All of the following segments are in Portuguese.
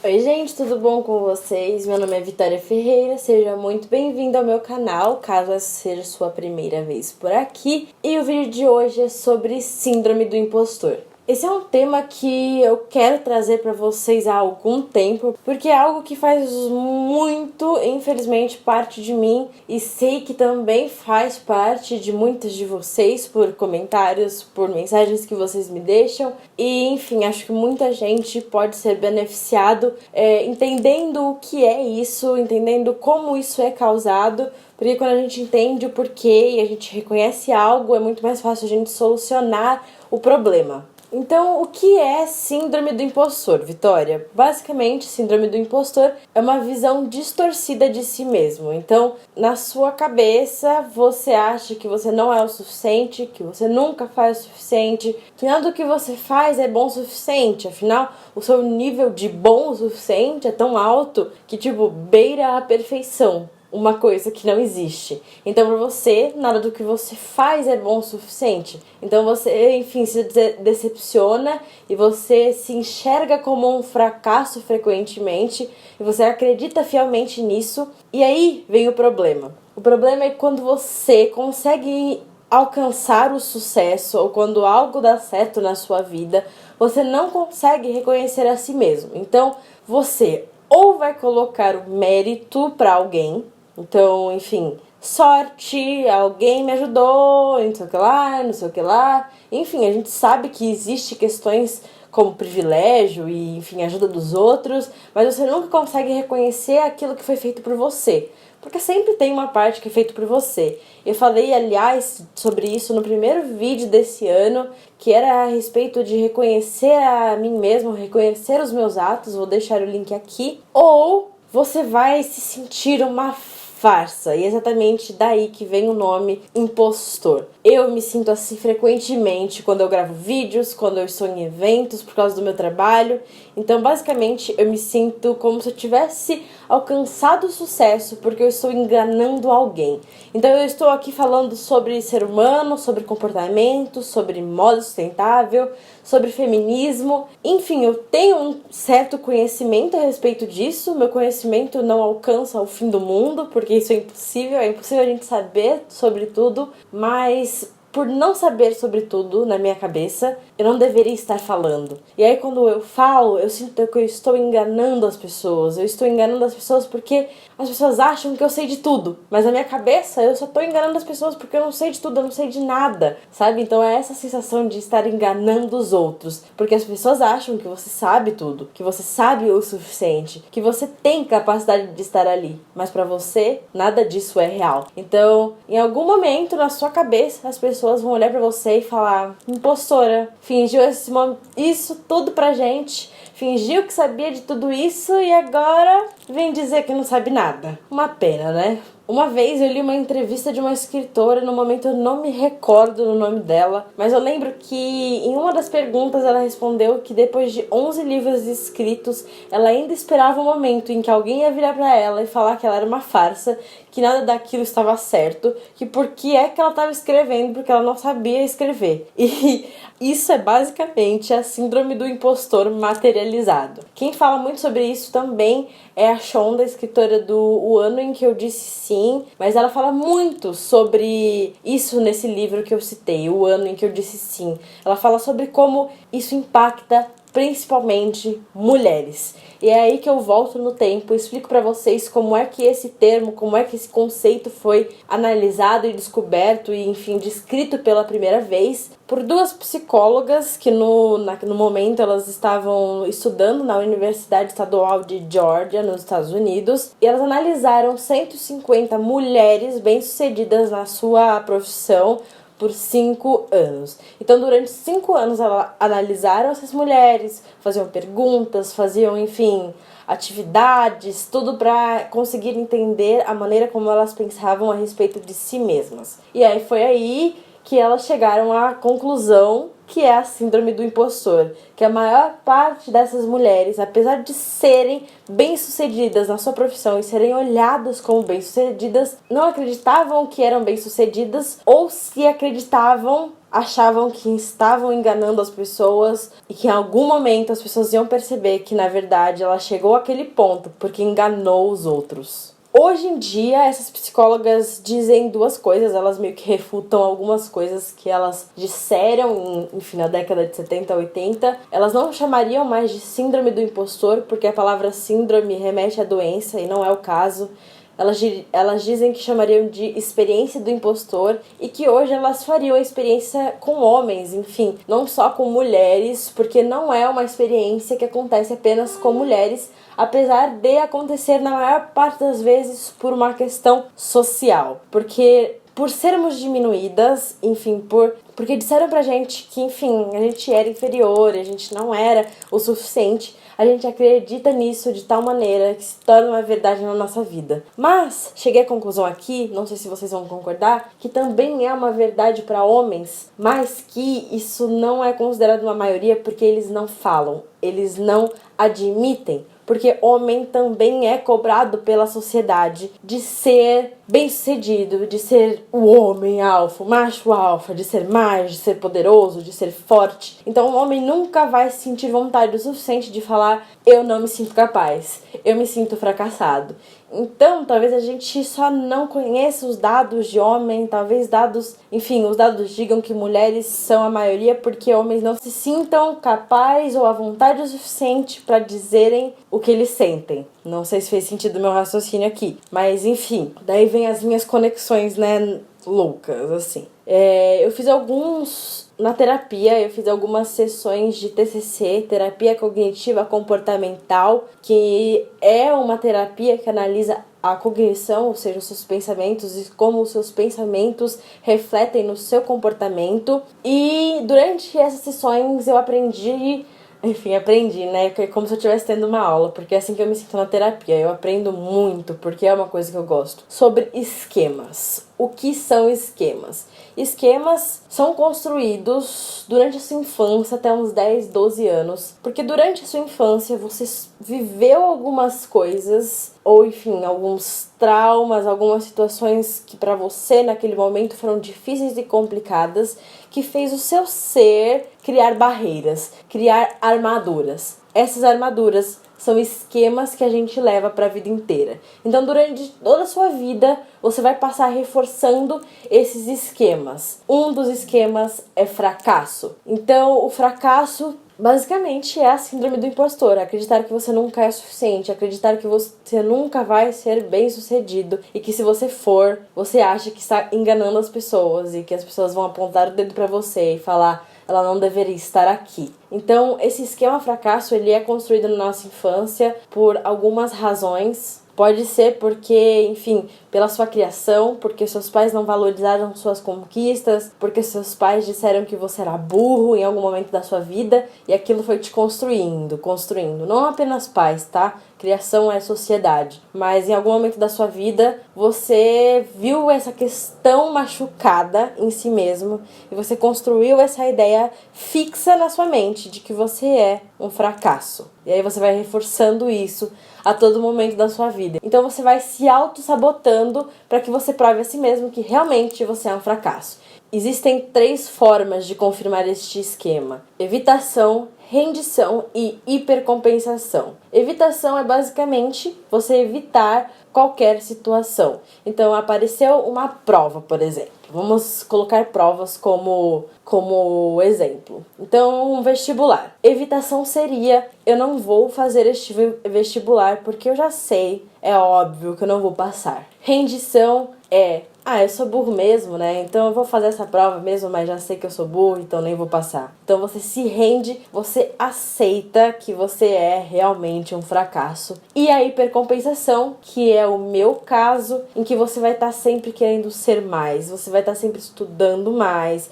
Oi gente, tudo bom com vocês? Meu nome é Vitória Ferreira, seja muito bem-vindo ao meu canal, caso essa seja sua primeira vez por aqui. E o vídeo de hoje é sobre Síndrome do Impostor. Esse é um tema que eu quero trazer para vocês há algum tempo, porque é algo que faz muito, infelizmente, parte de mim e sei que também faz parte de muitas de vocês por comentários, por mensagens que vocês me deixam. E, enfim, acho que muita gente pode ser beneficiado entendendo o que é isso, entendendo como isso é causado, porque quando a gente entende o porquê e a gente reconhece algo, é muito mais fácil a gente solucionar o problema. Então, o que é Síndrome do Impostor, Vitória? Basicamente, Síndrome do Impostor é uma visão distorcida de si mesmo. Então, na sua cabeça, você acha que você não é o suficiente, que você nunca faz o suficiente, que nada do que você faz é bom o suficiente. Afinal, o seu nível de bom o suficiente é tão alto que, beira a perfeição. Uma coisa que não existe. Então, para você, nada do que você faz é bom o suficiente. Então, você, enfim, se decepciona e você se enxerga como um fracasso frequentemente e você acredita fielmente nisso. E aí vem o problema. O problema é quando você consegue alcançar o sucesso ou quando algo dá certo na sua vida, você não consegue reconhecer a si mesmo. Então, você ou vai colocar o mérito para alguém. Então, enfim, sorte, alguém me ajudou, não sei o que lá, não sei o que lá. Enfim, a gente sabe que existe questões como privilégio e, enfim, ajuda dos outros, mas você nunca consegue reconhecer aquilo que foi feito por você. Porque sempre tem uma parte que é feita por você. Eu falei, aliás, sobre isso no primeiro vídeo desse ano, que era a respeito de reconhecer a mim mesmo, reconhecer os meus atos. Vou deixar o link aqui. Ou você vai se sentir uma farsa, e é exatamente daí que vem o nome impostor. Eu me sinto assim frequentemente quando eu gravo vídeos, quando eu estou em eventos por causa do meu trabalho. Então, basicamente, eu me sinto como se eu tivesse alcançado o sucesso porque eu estou enganando alguém. Então, eu estou aqui falando sobre ser humano, sobre comportamento, sobre moda sustentável, sobre feminismo. Enfim, eu tenho um certo conhecimento a respeito disso. Meu conhecimento não alcança o fim do mundo, porque isso é impossível a gente saber sobre tudo, mas por não saber sobre tudo na minha cabeça, eu não deveria estar falando. E aí quando eu falo, eu sinto que eu estou enganando as pessoas. Eu estou enganando as pessoas porque as pessoas acham que eu sei de tudo. Mas na minha cabeça, eu só estou enganando as pessoas porque eu não sei de tudo, eu não sei de nada, sabe? Então é essa sensação de estar enganando os outros. Porque as pessoas acham que você sabe tudo, que você sabe o suficiente, que você tem capacidade de estar ali. Mas pra você, nada disso é real. Então, em algum momento na sua cabeça, as pessoas vão olhar pra você e falar: impostora, fingiu isso tudo pra gente, fingiu que sabia de tudo isso e agora vem dizer que não sabe nada. Uma pena, né? Uma vez eu li uma entrevista de uma escritora, no momento eu não me recordo do nome dela, mas eu lembro que em uma das perguntas ela respondeu que depois de 11 livros escritos, ela ainda esperava o momento em que alguém ia virar pra ela e falar que ela era uma farsa, que nada daquilo estava certo, que por que é que ela estava escrevendo, porque ela não sabia escrever. E isso é basicamente a síndrome do impostor materializado. Quem fala muito sobre isso também é a Shonda, escritora do O Ano em que Eu Disse Sim, mas ela fala muito sobre isso nesse livro que eu citei, O Ano em que Eu Disse Sim. Ela fala sobre como isso impacta principalmente mulheres. E é aí que eu volto no tempo e explico pra vocês como é que esse termo, como é que esse conceito foi analisado e descoberto e, enfim, descrito pela primeira vez por duas psicólogas que no momento elas estavam estudando na Universidade Estadual de Georgia, nos Estados Unidos, e elas analisaram 150 mulheres bem-sucedidas na sua profissão por 5 anos. Então, durante 5 anos, elas analisaram essas mulheres, faziam perguntas, faziam, enfim, atividades, tudo para conseguir entender a maneira como elas pensavam a respeito de si mesmas. E aí foi aí que elas chegaram à conclusão que é a síndrome do impostor, que a maior parte dessas mulheres, apesar de serem bem-sucedidas na sua profissão e serem olhadas como bem-sucedidas, não acreditavam que eram bem-sucedidas, ou se acreditavam, achavam que estavam enganando as pessoas e que em algum momento as pessoas iam perceber que na verdade ela chegou àquele ponto porque enganou os outros. Hoje em dia, essas psicólogas dizem duas coisas, elas meio que refutam algumas coisas que elas disseram, enfim, na década de 70, 80. Elas não chamariam mais de síndrome do impostor, porque a palavra síndrome remete à doença e não é o caso. Elas dizem que chamariam de experiência do impostor e que hoje elas fariam a experiência com homens, enfim, não só com mulheres, porque não é uma experiência que acontece apenas com mulheres, apesar de acontecer na maior parte das vezes por uma questão social. Porque por sermos diminuídas, enfim, porque disseram pra gente que, enfim, a gente era inferior, a gente não era o suficiente, a gente acredita nisso de tal maneira que se torna uma verdade na nossa vida. Mas cheguei à conclusão aqui, não sei se vocês vão concordar, que também é uma verdade para homens, mas que isso não é considerado uma maioria porque eles não falam, eles não admitem. Porque homem também é cobrado pela sociedade de ser bem-sucedido, de ser o homem alfa, o macho alfa, de ser mais, de ser poderoso, de ser forte. Então o homem nunca vai sentir vontade o suficiente de falar: eu não me sinto capaz, eu me sinto fracassado. Então, talvez a gente só não conheça os dados de homem, talvez os dados digam que mulheres são a maioria porque homens não se sintam capazes ou à vontade o suficiente para dizerem o que eles sentem. Não sei se fez sentido o meu raciocínio aqui, mas enfim, daí vem as minhas conexões, né, loucas, assim. Na terapia, eu fiz algumas sessões de TCC, terapia cognitiva comportamental, que é uma terapia que analisa a cognição, ou seja, os seus pensamentos e como os seus pensamentos refletem no seu comportamento. E durante essas sessões eu aprendi, né? Como se eu estivesse tendo uma aula, porque é assim que eu me sinto na terapia. Eu aprendo muito, porque é uma coisa que eu gosto. Sobre esquemas. O que são esquemas? Esquemas são construídos durante a sua infância até uns 10, 12 anos. Porque durante a sua infância você viveu algumas coisas, ou enfim, alguns traumas, algumas situações que para você naquele momento foram difíceis e complicadas, que fez o seu ser criar barreiras, criar armaduras. Essas armaduras são esquemas que a gente leva para a vida inteira. Então, durante toda a sua vida, você vai passar reforçando esses esquemas. Um dos esquemas é fracasso. Então, o fracasso basicamente é a síndrome do impostor. Acreditar que você nunca é suficiente, acreditar que você nunca vai ser bem sucedido e que se você for, você acha que está enganando as pessoas e que as pessoas vão apontar o dedo para você e falar: ela não deveria estar aqui. Então, esse esquema fracasso, ele é construído na nossa infância por algumas razões. Pode ser porque, enfim, pela sua criação, porque seus pais não valorizaram suas conquistas, porque seus pais disseram que você era burro em algum momento da sua vida e aquilo foi te construindo. Não apenas pais, tá? Criação é sociedade. Mas em algum momento da sua vida, você viu essa questão machucada em si mesmo e você construiu essa ideia fixa na sua mente de que você é um fracasso. E aí você vai reforçando isso a todo momento da sua vida. Então você vai se auto-sabotando para que você prove a si mesmo que realmente você é um fracasso. Existem 3 formas de confirmar este esquema: evitação, rendição e hipercompensação. Evitação é basicamente você evitar qualquer situação. Então, apareceu uma prova, por exemplo. Vamos colocar provas como exemplo. Então, um vestibular. Evitação seria: eu não vou fazer este vestibular porque eu já sei, é óbvio que eu não vou passar. Rendição é: eu sou burro mesmo, né? Então eu vou fazer essa prova mesmo, mas já sei que eu sou burro, então nem vou passar. Então você se rende, você aceita que você é realmente um fracasso. E a hipercompensação, que é o meu caso, em que você vai estar sempre querendo ser mais, você vai estar sempre estudando mais,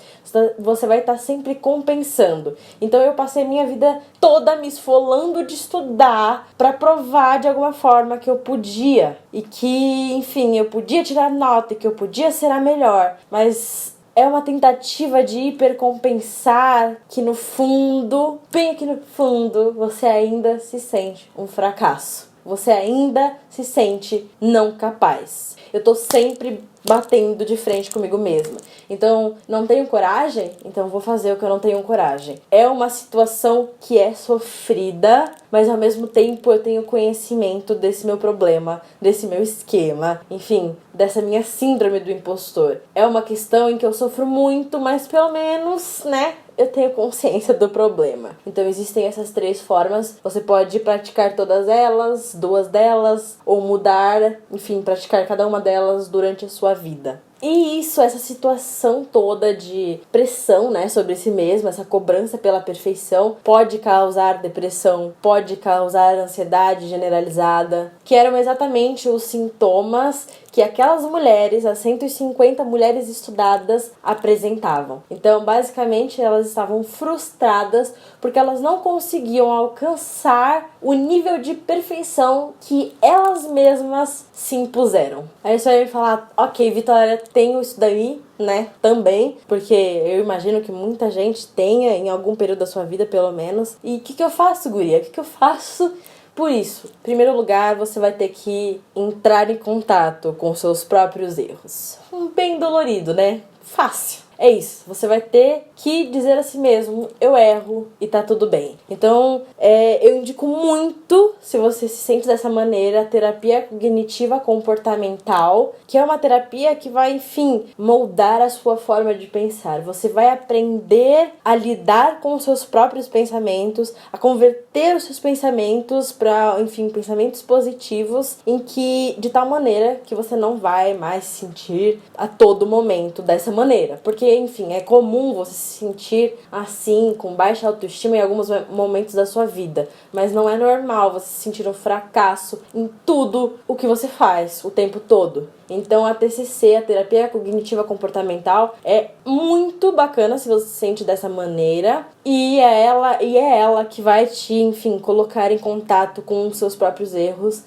você vai estar sempre compensando. Então eu passei minha vida toda me esfolando de estudar para provar de alguma forma que eu podia e que, enfim, eu podia tirar nota e que eu podia ser a melhor, mas é uma tentativa de hipercompensar que no fundo, bem aqui no fundo, você ainda se sente um fracasso. Você ainda se sente não capaz. Eu tô sempre batendo de frente comigo mesma. Então, não tenho coragem? Então vou fazer o que eu não tenho coragem. É uma situação que é sofrida, mas ao mesmo tempo eu tenho conhecimento desse meu problema, desse meu esquema, enfim, dessa minha síndrome do impostor. É uma questão em que eu sofro muito, mas pelo menos, né, eu tenho consciência do problema. Então existem essas 3 formas. Você pode praticar todas elas, 2 delas, ou mudar, enfim, praticar cada uma delas durante a sua vida. E isso, essa situação toda de pressão, né, sobre si mesmo, essa cobrança pela perfeição, pode causar depressão, pode causar ansiedade generalizada, que eram exatamente os sintomas que aquelas mulheres, as 150 mulheres estudadas, apresentavam. Então, basicamente, elas estavam frustradas porque elas não conseguiam alcançar o nível de perfeição que elas mesmas se impuseram. Aí você vai me falar, ok, Vitória, tenho isso daí, né, também, porque eu imagino que muita gente tenha em algum período da sua vida, pelo menos. E o que eu faço, guria? O que eu faço? Por isso, em primeiro lugar, você vai ter que entrar em contato com seus próprios erros. Bem dolorido, né? Fácil. É isso, você vai ter que dizer a si mesmo, eu erro e tá tudo bem. Então, eu indico muito, se você se sente dessa maneira, a terapia cognitiva comportamental, que é uma terapia que vai, enfim, moldar a sua forma de pensar. Você vai aprender a lidar com os seus próprios pensamentos, a converter os seus pensamentos para, enfim, pensamentos positivos, de tal maneira que você não vai mais se sentir a todo momento dessa maneira. Porque, enfim, é comum você se sentir assim, com baixa autoestima em alguns momentos da sua vida. Mas não é normal você se sentir um fracasso em tudo o que você faz o tempo todo. Então a TCC, a terapia cognitiva comportamental, é muito bacana se você se sente dessa maneira. E é ela que vai te, enfim, colocar em contato com os seus próprios erros.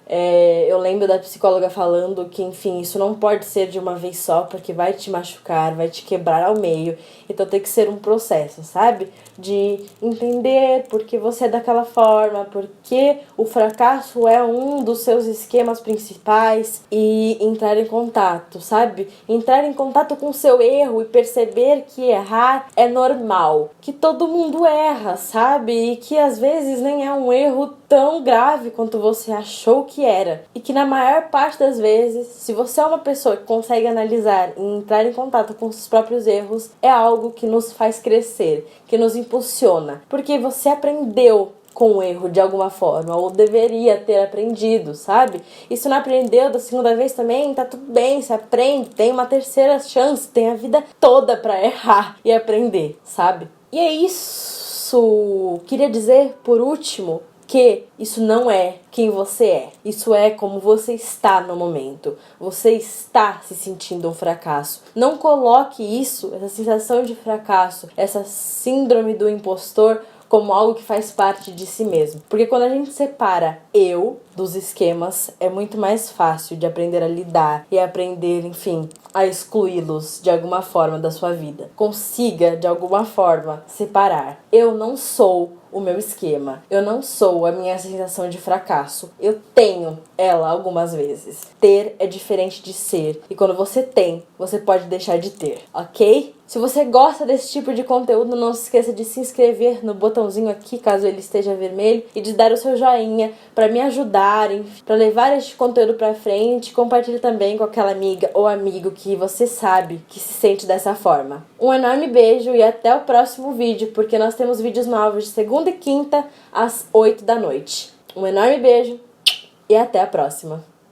Eu lembro da psicóloga falando que, enfim, isso não pode ser de uma vez só, porque vai te machucar, vai te quebrar ao meio. Então tem que ser um processo, sabe? De entender por que você é daquela forma, porque o fracasso é um dos seus esquemas principais e entrar em contato, sabe? Entrar em contato com o seu erro e perceber que errar é normal, que todo mundo erra, sabe? E que às vezes nem é um erro tão grave quanto você achou que era. E que na maior parte das vezes, se você é uma pessoa que consegue analisar e entrar em contato com seus próprios erros, é algo que nos faz crescer, que nos impulsiona, porque você aprendeu com o erro de alguma forma, ou deveria ter aprendido, sabe? E se não aprendeu da segunda vez também, tá tudo bem, você aprende, tem uma terceira chance, tem a vida toda pra errar e aprender, sabe? E é isso. Queria dizer, por último, que isso não é quem você é. Isso é como você está no momento. Você está se sentindo um fracasso. Não coloque isso, essa sensação de fracasso, essa síndrome do impostor, como algo que faz parte de si mesmo. Porque quando a gente separa eu dos esquemas, é muito mais fácil de aprender a lidar e aprender, enfim, a excluí-los de alguma forma da sua vida. Consiga, de alguma forma, separar. Eu não sou o meu esquema. Eu não sou a minha sensação de fracasso. Eu tenho ela algumas vezes. Ter é diferente de ser. E quando você tem, você pode deixar de ter, ok? Se você gosta desse tipo de conteúdo, não se esqueça de se inscrever no botãozinho aqui, caso ele esteja vermelho, e de dar o seu joinha para me ajudar, para levar este conteúdo para frente. Compartilhe também com aquela amiga ou amigo que você sabe que se sente dessa forma. Um enorme beijo e até o próximo vídeo, porque nós temos vídeos novos de segunda e quinta às 8 da noite. Um enorme beijo e até a próxima.